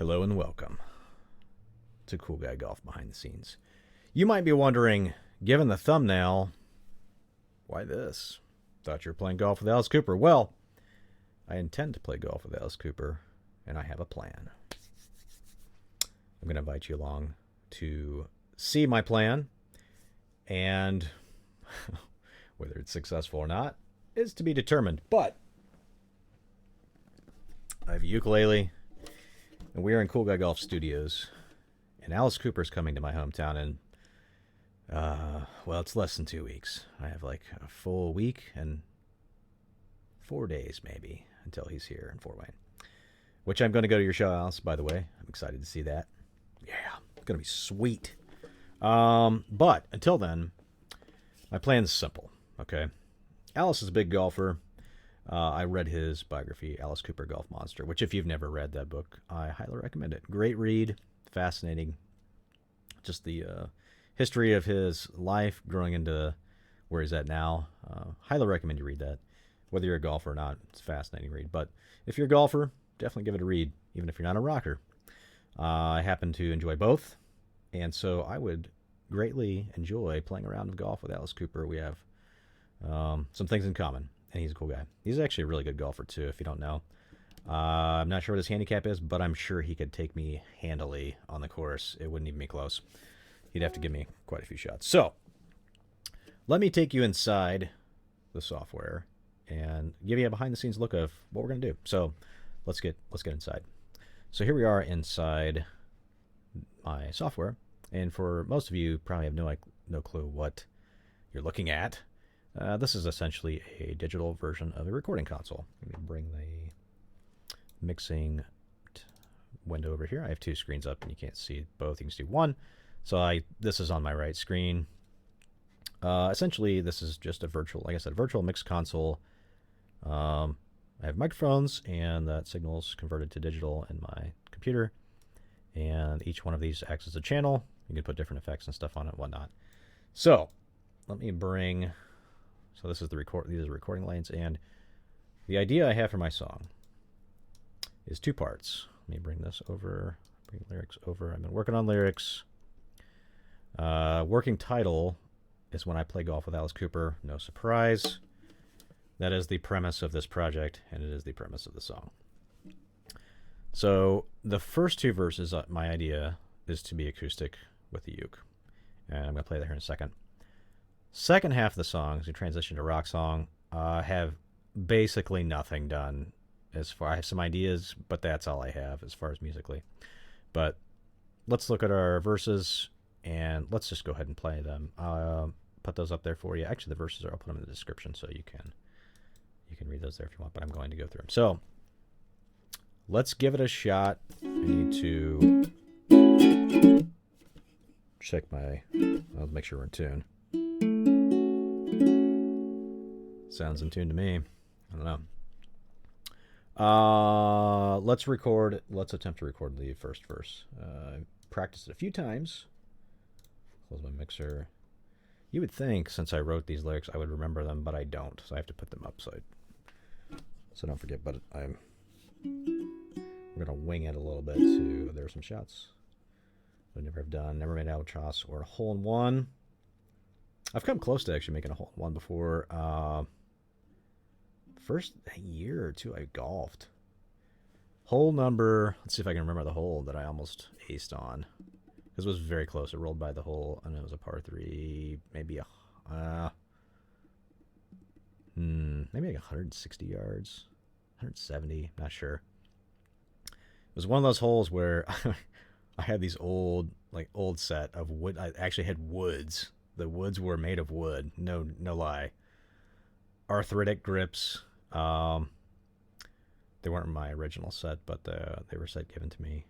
Hello and welcome to Cool Guy Golf Behind the Scenes. You might be wondering, given the thumbnail, why this? Thought you were playing golf with Alice Cooper. Well, I intend to play golf with Alice Cooper, and I have a plan. I'm going to invite you along to see my plan, and whether it's successful or not is to be determined. But I have a ukulele, and we are in Cool Guy Golf Studios, and Alice Cooper's coming to my hometown in, well, it's less than 2 weeks. I have like a full week and 4 days maybe until he's here in Fort Wayne, which I'm going to go to your show, Alice, by the way. I'm excited to see that. Yeah, it's going to be sweet. But until then, my plan's simple, okay? Alice is a big golfer. I read his biography, Alice Cooper Golf Monster, which if you've never read that book, I highly recommend it. Great read, fascinating. Just the history of his life growing into where he's at now. Highly recommend you read that. Whether you're a golfer or not, it's a fascinating read. But if you're a golfer, definitely give it a read, even if you're not a rocker. I happen to enjoy both, and so I would greatly enjoy playing a round of golf with Alice Cooper. We have some things in common. And he's a cool guy. He's actually a really good golfer, too, if you don't know. I'm not sure what his handicap is, but I'm sure he could take me handily on the course. It wouldn't even be close. He'd have to give me quite a few shots. So, let me take you inside the software and give you a behind-the-scenes look of what we're going to do. So, let's get inside. So, here we are inside my software. And for most of you, probably have no clue what you're looking at. This is essentially a digital version of a recording console. Let me bring the mixing window over here. I have two screens up, and you can't see both. You can see one. So this is on my right screen. Essentially, this is just a virtual, like I said, virtual mix console. I have microphones, and that signal's converted to digital in my computer. And each one of these acts as a channel. You can put different effects and stuff on it and whatnot. So let me bring... So this is these are the recording lanes, and the idea I have for my song is two parts. Let me bring this over, bring lyrics over. I've been working on lyrics. Working title is When I Play Golf with Alice Cooper. No surprise. That is the premise of this project, and it is the premise of the song. So the first two verses, my idea is to be acoustic with the uke, and I'm going to play that here in a second. Second half of the song, as we transition to rock song, have basically nothing done. I have some ideas, but that's all I have as far as musically. But let's look at our verses, and let's just go ahead and play them. I'll put those up there for you. Actually, the verses I'll put them in the description, so you can read those there if you want. But I'm going to go through them. So let's give it a shot. I need to check I'll make sure we're in tune. Sounds in tune to me. I don't know. Let's attempt to record the first verse. Practiced it a few times. Close my mixer. You would think, since I wrote these lyrics, I would remember them, but I don't. So I have to put them up so don't forget. But I'm going to wing it a little bit. There are some shots I never have done. Never made albatross or a hole in one. I've come close to actually making a hole in one before. First year or two I golfed. Hole number, let's see if I can remember the hole that I almost aced on. Because it was very close. It rolled by the hole, and it was a par 3, maybe maybe like 160 yards, 170, not sure. It was one of those holes where I had these old set of wood. I actually had woods. The woods were made of wood. No lie. Arthritic grips. They weren't my original set, but they were set given to me.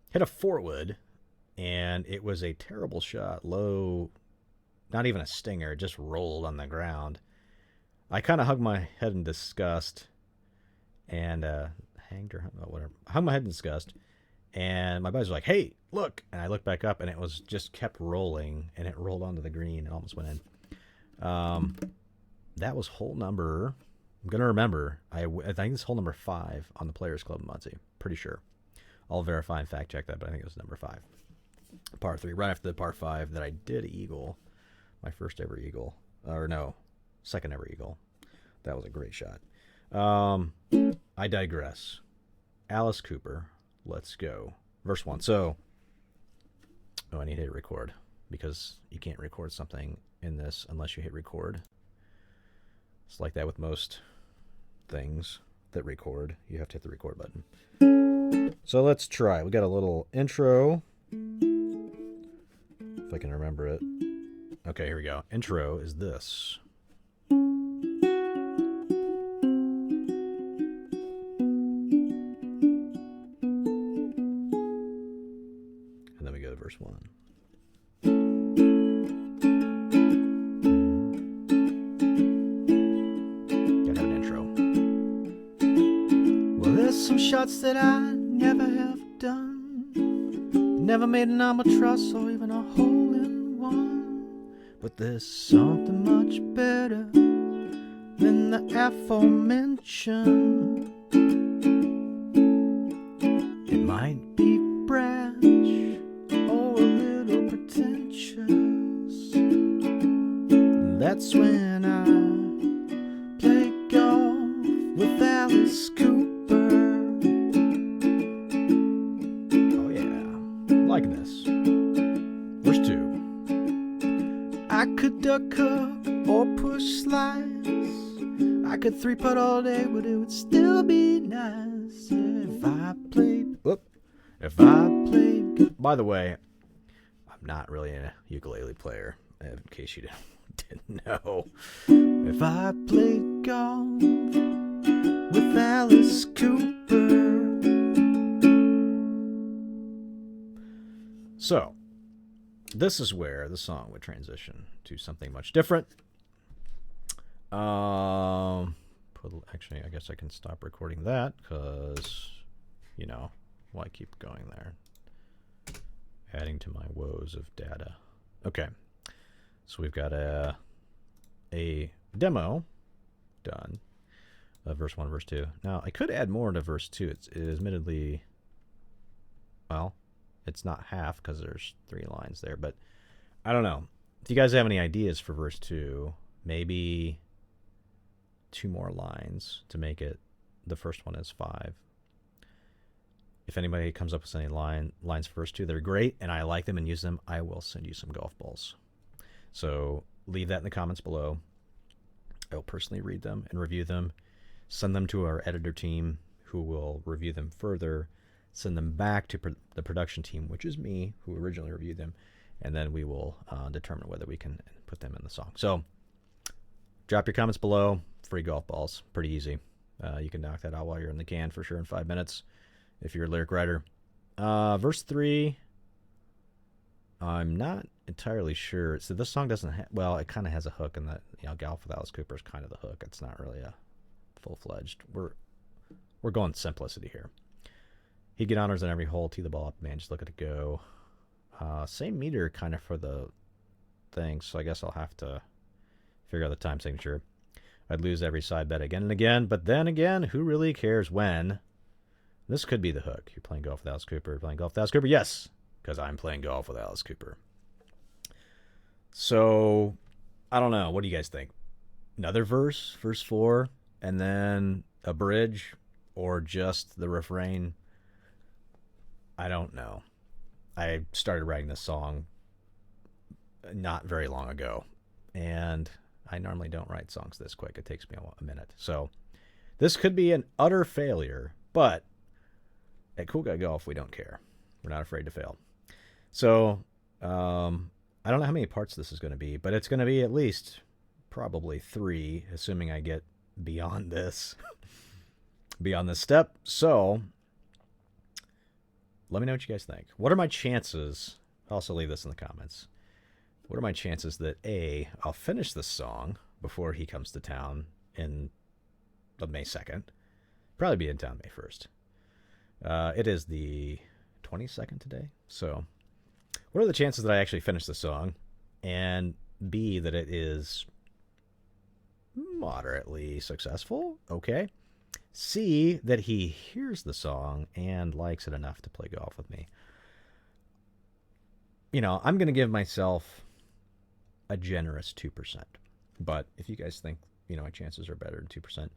Hit a 4-wood, and it was a terrible shot. Low, not even a stinger. It just rolled on the ground. I kind of hugged my head in disgust, and hung my head in disgust. And my buddies were like, "Hey, look!" And I looked back up, and it was just kept rolling, and it rolled onto the green and almost went in. That was hole number. I'm gonna remember. I think it's hole number 5 on the Players Club in Muncie. Pretty sure. I'll verify and fact check that, but I think it was number 5. Par 3, right after the par 5 that I did eagle. My first ever eagle. Or no, second ever eagle. That was a great shot. I digress. Alice Cooper, let's go. Verse 1. So, I need to hit record because you can't record something in this unless you hit record. It's like that with most things that record. You have to hit the record button. So let's try. We got a little intro. If I can remember it. Okay, here we go. Intro is this. And then we go to verse 1. Gotta have an intro. Well, there's some shots that I never have done. Never made an albatross or even a hole in one. But there's something much better than the aforementioned. It might be brash or a little pretentious. That's when I play golf with Alice Cooper. Oh yeah, like this. Verse 2. I could duck hook or push slice. I could 3-putt all day, but it would still be nice if I played. If I played. By the way, I'm not really a ukulele player, in case you didn't know. If I played golf with Alice Cooper. So, this is where the song would transition to something much different. Actually, I guess I can stop recording that because, why keep going there? Adding to my woes of data. Okay, so we've got a demo done of verse 1, verse 2. Now, I could add more to verse 2. It is admittedly, well, it's not half because there's 3 lines there, but I don't know. If you guys have any ideas for verse 2, maybe 2 more lines to make it, the first one is 5. If anybody comes up with any lines for verse 2, they're great, and I like them and use them, I will send you some golf balls. So leave that in the comments below. I will personally read them and review them, send them to our editor team, who will review them further, send them back to the production team, which is me, who originally reviewed them, and then we will determine whether we can put them in the song. So drop your comments below. Free golf balls. Pretty easy. You can knock that out while you're in the can for sure in 5 minutes if you're a lyric writer. Verse 3, I'm not entirely sure. So this song doesn't have, well, it kind of has a hook, and that, Golf with Alice Cooper is kind of the hook. It's not really a full-fledged. We're going simplicity here. He'd get honors on every hole, tee the ball up, man, just look at it go. Same meter kind of for the thing, so I guess I'll have to figure out the time signature. I'd lose every side bet again and again, but then again, who really cares when? This could be the hook. You're playing golf with Alice Cooper. Playing golf with Alice Cooper? Yes, because I'm playing golf with Alice Cooper. So, I don't know. What do you guys think? Another verse 4, and then a bridge, or just the refrain? I don't know. I started writing this song not very long ago, and I normally don't write songs this quick. It takes me a minute. So this could be an utter failure, but at Cool Guy Golf, we don't care. We're not afraid to fail. So I don't know how many parts this is going to be, but it's going to be at least probably 3, assuming I get beyond this, beyond this step. So let me know what you guys think. What are my chances? I'll also leave this in the comments. What are my chances that A, I'll finish this song before he comes to town in May 2nd. Probably be in town May 1st. It is the 22nd today. So what are the chances that I actually finish the song? And B, that it is moderately successful? Okay. C, that he hears the song and likes it enough to play golf with me. I'm going to give myself a generous 2%. But if you guys think, my chances are better than 2%,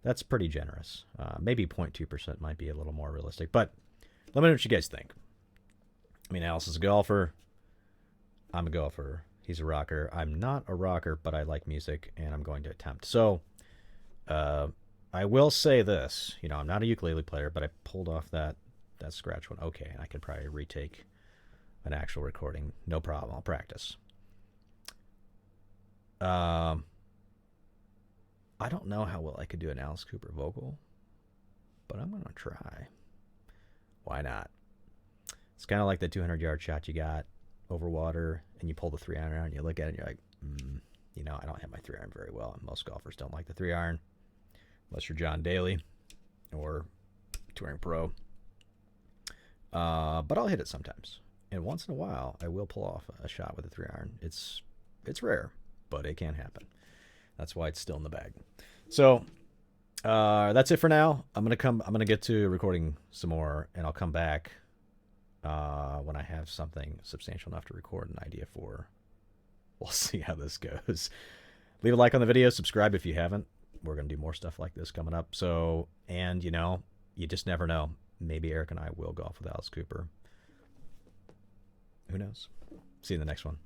that's pretty generous. Maybe 0.2% might be a little more realistic. But let me know what you guys think. Alice is a golfer. I'm a golfer. He's a rocker. I'm not a rocker, but I like music, and I'm going to attempt. So, I will say this. I'm not a ukulele player, but I pulled off that scratch one. Okay, I could probably retake an actual recording. No problem. I'll practice. I don't know how well I could do an Alice Cooper vocal, but I'm going to try. Why not? It's kind of like the 200-yard shot you got over water, and you pull the 3-iron out, and you look at it, and you're like, I don't hit my 3-iron very well. And most golfers don't like the 3-iron, unless you're John Daly or Touring Pro. But I'll hit it sometimes. And once in a while, I will pull off a shot with a 3-iron. It's rare, but it can happen. That's why it's still in the bag. So that's it for now. I'm gonna get to recording some more, and I'll come back when I have something substantial enough to record an idea for. We'll see how this goes. Leave a like on the video. Subscribe if you haven't. We're gonna do more stuff like this coming up. So, and you just never know. Maybe Eric and I will golf with Alice Cooper. Who knows? See you in the next one.